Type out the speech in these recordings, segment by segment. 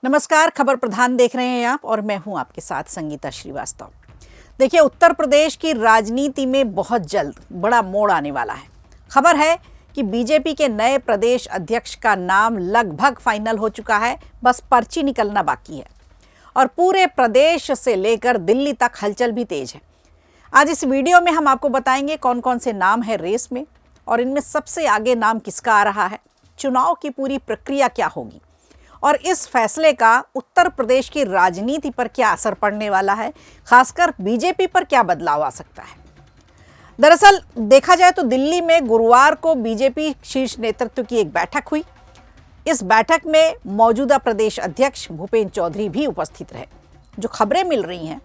नमस्कार, खबर प्रधान देख रहे हैं आप और मैं हूं आपके साथ संगीता श्रीवास्तव। देखिए, उत्तर प्रदेश की राजनीति में बहुत जल्द बड़ा मोड़ आने वाला है। खबर है कि बीजेपी के नए प्रदेश अध्यक्ष का नाम लगभग फाइनल हो चुका है, बस पर्ची निकलना बाकी है और पूरे प्रदेश से लेकर दिल्ली तक हलचल भी तेज है। आज इस वीडियो में हम आपको बताएंगे कौन कौन से नाम है रेस में और इनमें सबसे आगे नाम किसका आ रहा है, चुनाव की पूरी प्रक्रिया क्या होगी और इस फैसले का उत्तर प्रदेश की राजनीति पर क्या असर पड़ने वाला है, खासकर बीजेपी पर क्या बदलाव आ सकता है। दरअसल देखा जाए तो दिल्ली में गुरुवार को बीजेपी शीर्ष नेतृत्व की एक बैठक हुई। इस बैठक में मौजूदा प्रदेश अध्यक्ष भूपेंद्र चौधरी भी उपस्थित रहे। जो खबरें मिल रही हैं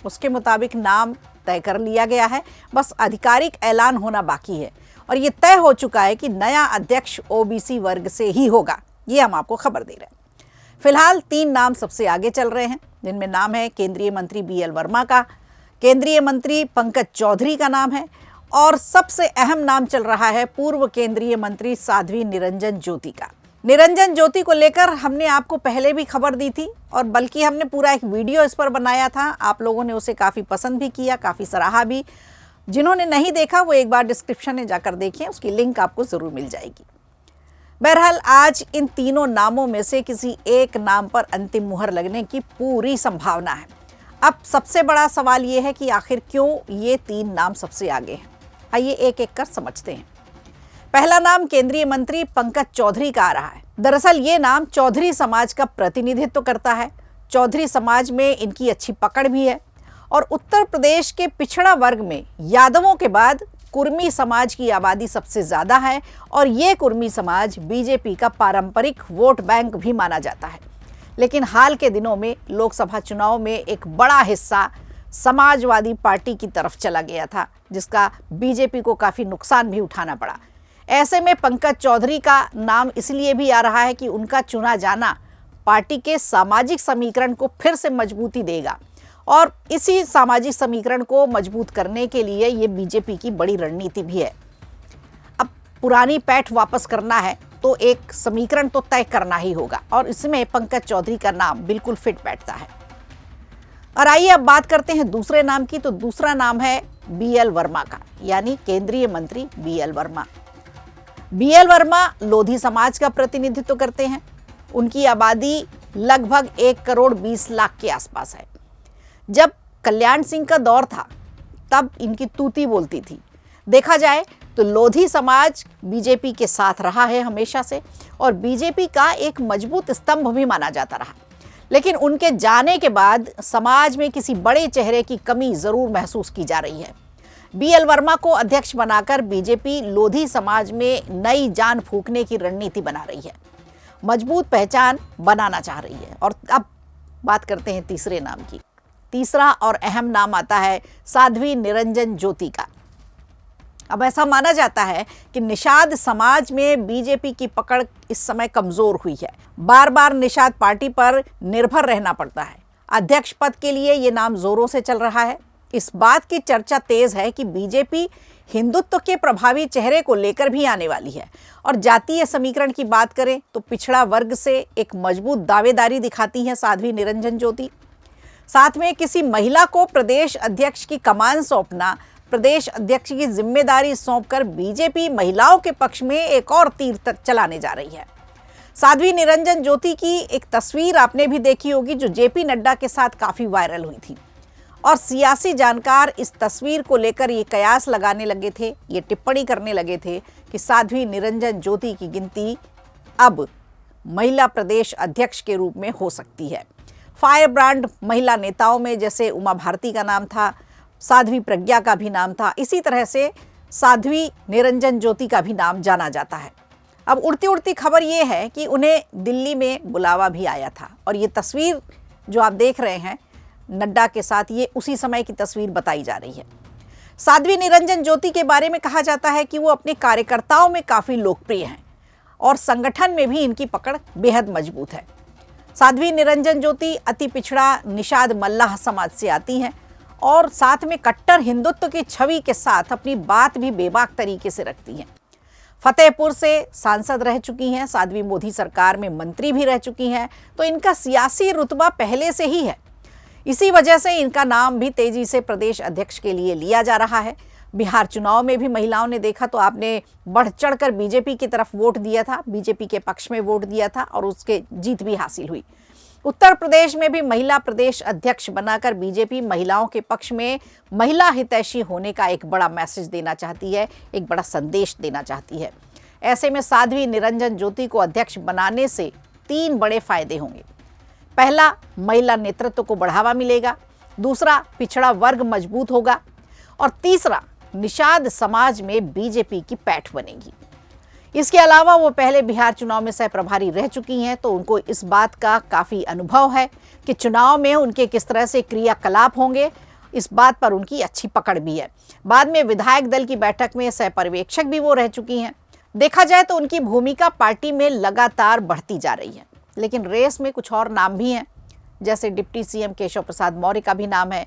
उसके मुताबिक नाम तय कर लिया गया है, बस आधिकारिक ऐलान होना बाकी है और ये तय हो चुका है कि नया अध्यक्ष ओबीसी वर्ग से ही होगा। ये हम आपको खबर दे रहे हैं। फिलहाल 3 नाम सबसे आगे चल रहे हैं, जिनमें नाम है केंद्रीय मंत्री बीएल वर्मा का, केंद्रीय मंत्री पंकज चौधरी का नाम है और सबसे अहम नाम चल रहा है पूर्व केंद्रीय मंत्री साध्वी निरंजन ज्योति का। निरंजन ज्योति को लेकर हमने आपको पहले भी खबर दी थी और बल्कि हमने पूरा एक वीडियो इस पर बनाया था। आप लोगों ने उसे काफ़ी पसंद भी किया, काफ़ी सराहा भी। जिन्होंने नहीं देखा वो एक बार डिस्क्रिप्शन में जाकर देखिए, उसकी लिंक आपको ज़रूर मिल जाएगी। बहरहाल आज इन तीनों नामों में से किसी एक नाम पर अंतिम मुहर लगने की पूरी संभावना है। अब सबसे बड़ा सवाल ये है कि आखिर क्यों ये 3 नाम सबसे आगे हैं। आइए एक एक कर समझते हैं। पहला नाम केंद्रीय मंत्री पंकज चौधरी का आ रहा है। दरअसल ये नाम चौधरी समाज का प्रतिनिधित्व करता है। चौधरी समाज में इनकी अच्छी पकड़ भी है और उत्तर प्रदेश के पिछड़ा वर्ग में यादवों के बाद कुर्मी समाज की आबादी सबसे ज़्यादा है और ये कुर्मी समाज बीजेपी का पारंपरिक वोट बैंक भी माना जाता है। लेकिन हाल के दिनों में लोकसभा चुनाव में एक बड़ा हिस्सा समाजवादी पार्टी की तरफ चला गया था, जिसका बीजेपी को काफ़ी नुकसान भी उठाना पड़ा। ऐसे में पंकज चौधरी का नाम इसलिए भी आ रहा है कि उनका चुना जाना पार्टी के सामाजिक समीकरण को फिर से मजबूती देगा और इसी सामाजिक समीकरण को मजबूत करने के लिए ये बीजेपी की बड़ी रणनीति भी है। अब पुरानी पैठ वापस करना है तो एक समीकरण तो तय करना ही होगा और इसमें पंकज चौधरी का नाम बिल्कुल फिट बैठता है। और आइए अब बात करते हैं दूसरे नाम की। तो दूसरा नाम है बीएल वर्मा का, यानी केंद्रीय मंत्री बीएल वर्मा। बीएल वर्मा लोधी समाज का प्रतिनिधित्व करते हैं। उनकी आबादी लगभग 1 करोड़ 20 लाख के आसपास है। जब कल्याण सिंह का दौर था तब इनकी तूती बोलती थी। देखा जाए तो लोधी समाज बीजेपी के साथ रहा है हमेशा से और बीजेपी का एक मजबूत स्तंभ भी माना जाता रहा। लेकिन उनके जाने के बाद समाज में किसी बड़े चेहरे की कमी ज़रूर महसूस की जा रही है। बीएल वर्मा को अध्यक्ष बनाकर बीजेपी लोधी समाज में नई जान फूंकने की रणनीति बना रही है, मजबूत पहचान बनाना चाह रही है। और अब बात करते हैं तीसरे नाम की। तीसरा और अहम नाम आता है साध्वी निरंजन ज्योति का। अब ऐसा माना जाता है कि निषाद समाज में बीजेपी की पकड़ इस समय कमजोर हुई है। बार बार निषाद पार्टी पर निर्भर रहना पड़ता है। अध्यक्ष पद के लिए ये नाम जोरों से चल रहा है। इस बात की चर्चा तेज है कि बीजेपी हिंदुत्व के प्रभावी चेहरे को लेकर भी आने वाली है और जातीय समीकरण की बात करें तो पिछड़ा वर्ग से एक मजबूत दावेदारी दिखाती है साध्वी निरंजन ज्योति। साथ में किसी महिला को प्रदेश अध्यक्ष की कमान सौंपना, प्रदेश अध्यक्ष की जिम्मेदारी सौंपकर बीजेपी महिलाओं के पक्ष में एक और तीर तक चलाने जा रही है। साध्वी निरंजन ज्योति की एक तस्वीर आपने भी देखी होगी जो जेपी नड्डा के साथ काफ़ी वायरल हुई थी और सियासी जानकार इस तस्वीर को लेकर ये कयास लगाने लगे थे, ये टिप्पणी करने लगे थे कि साध्वी निरंजन ज्योति की गिनती अब महिला प्रदेश अध्यक्ष के रूप में हो सकती है। फायर ब्रांड महिला नेताओं में जैसे उमा भारती का नाम था, साध्वी प्रज्ञा का भी नाम था, इसी तरह से साध्वी निरंजन ज्योति का भी नाम जाना जाता है। अब उड़ती उड़ती खबर ये है कि उन्हें दिल्ली में बुलावा भी आया था और ये तस्वीर जो आप देख रहे हैं नड्डा के साथ, ये उसी समय की तस्वीर बताई जा रही है। साध्वी निरंजन ज्योति के बारे में कहा जाता है कि वो अपने कार्यकर्ताओं में काफ़ी लोकप्रिय हैं और संगठन में भी इनकी पकड़ बेहद मजबूत है। साध्वी निरंजन ज्योति अति पिछड़ा निषाद मल्लाह समाज से आती हैं और साथ में कट्टर हिंदुत्व की छवि के साथ अपनी बात भी बेबाक तरीके से रखती हैं। फतेहपुर से सांसद रह चुकी हैं, साध्वी मोदी सरकार में मंत्री भी रह चुकी हैं, तो इनका सियासी रुतबा पहले से ही है। इसी वजह से इनका नाम भी तेजी से प्रदेश अध्यक्ष के लिए लिया जा रहा है। बिहार चुनाव में भी महिलाओं ने देखा तो आपने बढ़ चढ़कर बीजेपी की तरफ वोट दिया था, बीजेपी के पक्ष में वोट दिया था और उसके जीत भी हासिल हुई। उत्तर प्रदेश में भी महिला प्रदेश अध्यक्ष बनाकर बीजेपी महिलाओं के पक्ष में महिला हितैषी होने का एक बड़ा मैसेज देना चाहती है, एक बड़ा संदेश देना चाहती है। ऐसे में साध्वी निरंजन ज्योति को अध्यक्ष बनाने से 3 बड़े फायदे होंगे। पहला, महिला नेतृत्व को बढ़ावा मिलेगा। दूसरा, पिछड़ा वर्ग मजबूत होगा। और तीसरा, निषाद समाज में बीजेपी की पैठ बनेगी। इसके अलावा वो पहले बिहार चुनाव में सह प्रभारी रह चुकी हैं, तो उनको इस बात का काफ़ी अनुभव है कि चुनाव में उनके किस तरह से क्रियाकलाप होंगे। इस बात पर उनकी अच्छी पकड़ भी है। बाद में विधायक दल की बैठक में सह पर्यवेक्षक भी वो रह चुकी हैं। देखा जाए तो उनकी भूमिका पार्टी में लगातार बढ़ती जा रही है। लेकिन रेस में कुछ और नाम भी हैं, जैसे डिप्टी सीएम केशव प्रसाद मौर्य का भी नाम है,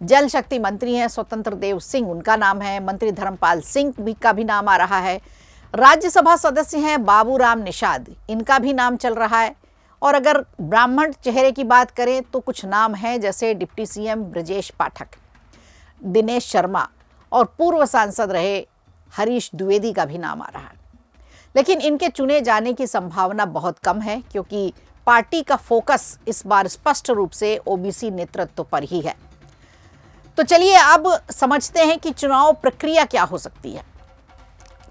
जल शक्ति मंत्री हैं स्वतंत्र देव सिंह, उनका नाम है, मंत्री धर्मपाल सिंह भी का भी नाम आ रहा है, राज्यसभा सदस्य हैं बाबूराम निषाद, इनका भी नाम चल रहा है। और अगर ब्राह्मण चेहरे की बात करें तो कुछ नाम हैं, जैसे डिप्टी सीएम ब्रजेश पाठक, दिनेश शर्मा और पूर्व सांसद रहे हरीश द्विवेदी का भी नाम आ रहा है। लेकिन इनके चुने जाने की संभावना बहुत कम है, क्योंकि पार्टी का फोकस इस बार स्पष्ट रूप से ओबीसी नेतृत्व पर ही है। तो चलिए अब समझते हैं कि चुनाव प्रक्रिया क्या हो सकती है,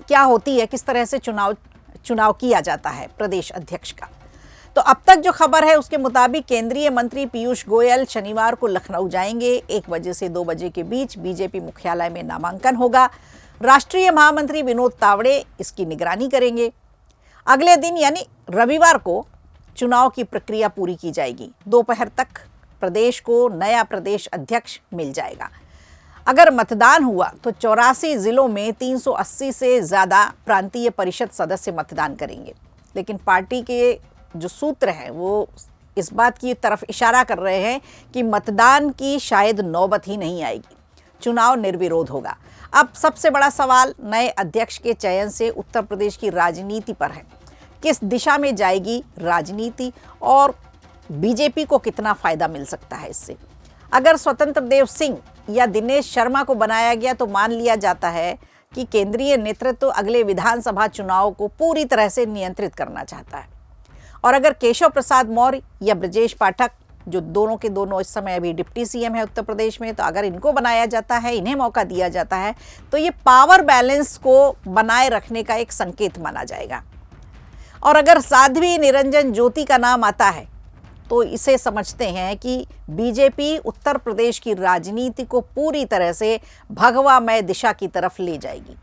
क्या होती है, किस तरह से चुनाव किया जाता है प्रदेश अध्यक्ष का। तो अब तक जो खबर है उसके मुताबिक केंद्रीय मंत्री पीयूष गोयल शनिवार को लखनऊ जाएंगे। 1 बजे से 2 बजे के बीच बीजेपी मुख्यालय में नामांकन होगा। राष्ट्रीय महामंत्री विनोद तावड़े इसकी निगरानी करेंगे। अगले दिन यानी रविवार को चुनाव की प्रक्रिया पूरी की जाएगी। दोपहर तक प्रदेश को नया प्रदेश अध्यक्ष मिल जाएगा। अगर मतदान हुआ तो 84 जिलों में 380 से ज़्यादा प्रांतीय परिषद सदस्य मतदान करेंगे। लेकिन पार्टी के जो सूत्र हैं वो इस बात की तरफ इशारा कर रहे हैं कि मतदान की शायद नौबत ही नहीं आएगी, चुनाव निर्विरोध होगा। अब सबसे बड़ा सवाल नए अध्यक्ष के चयन से उत्तर प्रदेश की राजनीति पर है। किस दिशा में जाएगी राजनीति और बीजेपी को कितना फायदा मिल सकता है इससे। अगर स्वतंत्र देव सिंह या दिनेश शर्मा को बनाया गया तो मान लिया जाता है कि केंद्रीय नेतृत्व अगले विधानसभा चुनाव को पूरी तरह से नियंत्रित करना चाहता है। और अगर केशव प्रसाद मौर्य या ब्रजेश पाठक, जो दोनों के दोनों इस समय अभी डिप्टी सीएम है उत्तर प्रदेश में, तो अगर इनको बनाया जाता है, इन्हें मौका दिया जाता है, तो ये पावर बैलेंस को बनाए रखने का एक संकेत माना जाएगा। और अगर साध्वी निरंजन ज्योति का नाम आता है तो इसे समझते हैं कि बीजेपी उत्तर प्रदेश की राजनीति को पूरी तरह से भगवामय दिशा की तरफ ले जाएगी,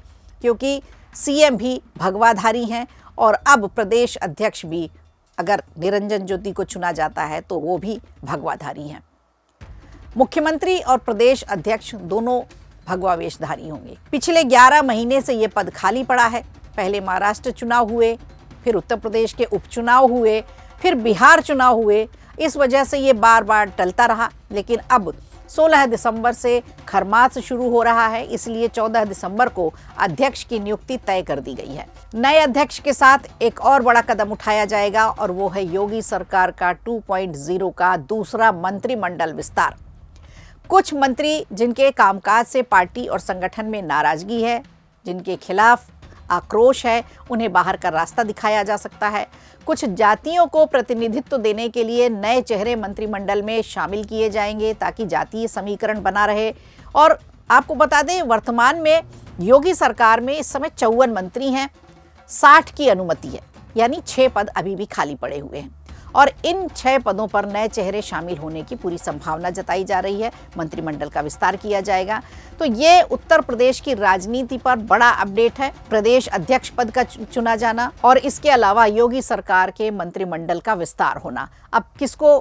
क्योंकि सीएम भी भगवाधारी हैं और अब प्रदेश अध्यक्ष भी अगर निरंजन ज्योति को चुना जाता है तो वो भी भगवाधारी हैं। मुख्यमंत्री और प्रदेश अध्यक्ष दोनों भगवावेशधारी होंगे। पिछले 11 महीने से ये पद खाली पड़ा है। पहले महाराष्ट्र चुनाव हुए, फिर उत्तर प्रदेश के उपचुनाव हुए, फिर बिहार चुनाव हुए। इस वजह से ये बार बार टलता रहा। लेकिन अब 16 दिसंबर से खरमास शुरू हो रहा है, इसलिए 14 दिसंबर को अध्यक्ष की नियुक्ति तय कर दी गई है। नए अध्यक्ष के साथ एक और बड़ा कदम उठाया जाएगा और वो है योगी सरकार का 2.0 का दूसरा मंत्रिमंडल विस्तार। कुछ मंत्री जिनके कामकाज से पार्टी और संगठन में नाराजगी है, जिनके खिलाफ आक्रोश है, उन्हें बाहर का रास्ता दिखाया जा सकता है। कुछ जातियों को प्रतिनिधित्व देने के लिए नए चेहरे मंत्रिमंडल में शामिल किए जाएंगे ताकि जातीय समीकरण बना रहे। और आपको बता दें, वर्तमान में योगी सरकार में इस समय 54 मंत्री हैं, 60 की अनुमति है, यानी 6 पद अभी भी खाली पड़े हुए हैं और इन 6 पदों पर नए चेहरे शामिल होने की पूरी संभावना जताई जा रही है। मंत्रिमंडल का विस्तार किया जाएगा। तो ये उत्तर प्रदेश की राजनीति पर बड़ा अपडेट है, प्रदेश अध्यक्ष पद का चुना जाना और इसके अलावा योगी सरकार के मंत्रिमंडल का विस्तार होना। अब किसको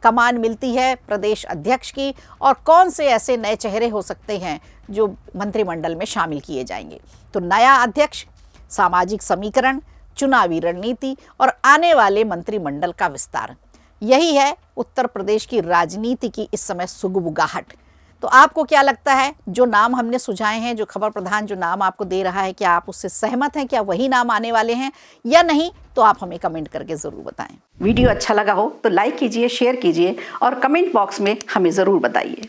कमान मिलती है प्रदेश अध्यक्ष की और कौन से ऐसे नए चेहरे हो सकते हैं जो मंत्रिमंडल में शामिल किए जाएंगे। तो नया अध्यक्ष, सामाजिक समीकरण, चुनावी रणनीति और आने वाले मंत्रिमंडल का विस्तार, यही है उत्तर प्रदेश की राजनीति की इस समय सुगबुगाहट। तो आपको क्या लगता है, जो नाम हमने सुझाए हैं, जो खबर प्रधान जो नाम आपको दे रहा है, क्या आप उससे सहमत हैं? क्या वही नाम आने वाले हैं या नहीं? तो आप हमें कमेंट करके ज़रूर बताएं। वीडियो अच्छा लगा हो तो लाइक कीजिए, शेयर कीजिए और कमेंट बॉक्स में हमें ज़रूर बताइए।